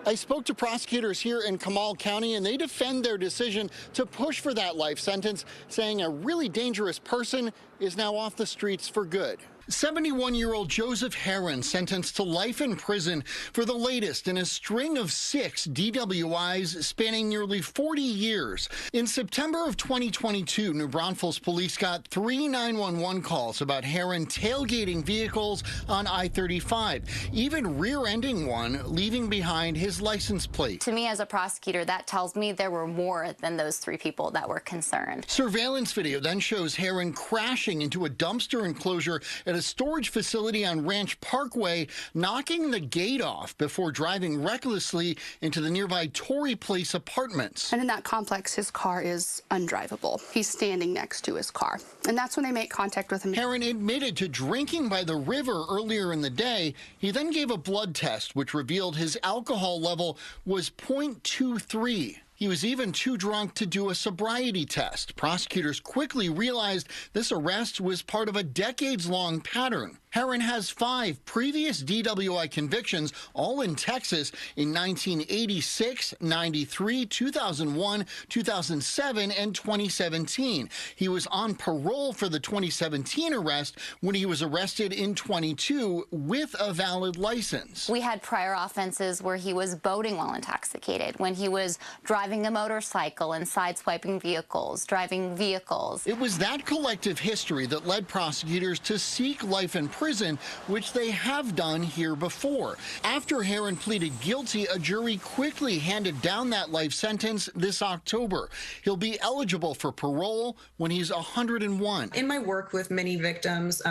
I spoke to prosecutors here in Comal County, and they defend their decision to push for that life sentence, saying a really dangerous person is now off the streets for good. 71-year-old Joseph Heron sentenced to life in prison for the latest in a string of 6 DWIs spanning nearly 40 years. In September of 2022, New Braunfels police got 3 911 calls about Heron tailgating vehicles on I-35, even rear-ending one, leaving behind his license plate. To me, as a prosecutor, that tells me there were more than those 3 people that were concerned. Surveillance video then shows Heron crashing into a dumpster enclosure at a storage facility on Ranch Parkway, knocking the gate off before driving recklessly into the nearby Torrey Place apartments. And in that complex, his car is undrivable. He's standing next to his car. And that's when they make contact with him. Heron admitted to drinking by the river earlier in the day. He then gave a blood test, which revealed his alcohol level was .23. He was even too drunk to do a sobriety test. Prosecutors quickly realized this arrest was part of a decades-long pattern. Heron has 5 previous DWI convictions, all in Texas, in 1986, 93, 2001, 2007, and 2017. He was on parole for the 2017 arrest when he was arrested in 22 with a valid license. We had prior offenses where he was boating while intoxicated, when he was driving a motorcycle and sideswiping vehicles, driving vehicles. It was that collective history that led prosecutors to seek life in prison, which they have done here before. After Heron pleaded guilty, a jury quickly handed down that life sentence this October. He'll be eligible for parole when he's 101. In my work with many victims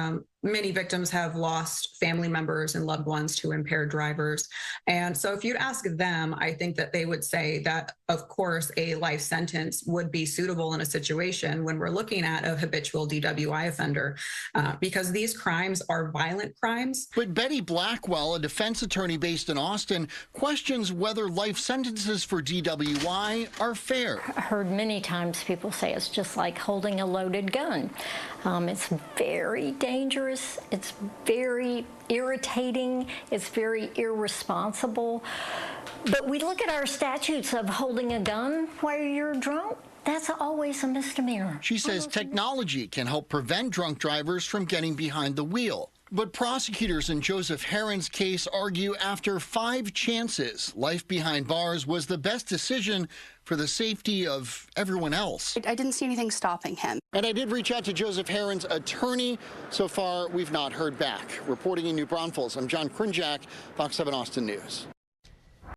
have lost family members and loved ones to impaired drivers. And so if you'd ask them, I think that they would say that, of course, a life sentence would be suitable in a situation when we're looking at a habitual DWI offender, because these crimes are violent crimes. But Betty Blackwell, a defense attorney based in Austin, questions whether life sentences for DWI are fair. I heard many times people say it's just like holding a loaded gun. It's very dangerous. It's very irritating. It's very irresponsible. But we look at our statutes of holding a gun while you're drunk. That's always a misdemeanor. She says technology can help prevent drunk drivers from getting behind the wheel. But prosecutors in Joseph Heron's case argue after 5 chances, life behind bars was the best decision for the safety of everyone else. I didn't see anything stopping him. And I did reach out to Joseph Heron's attorney. So far, we've not heard back. Reporting in New Braunfels, I'm John Krinjak, Fox 7 Austin News.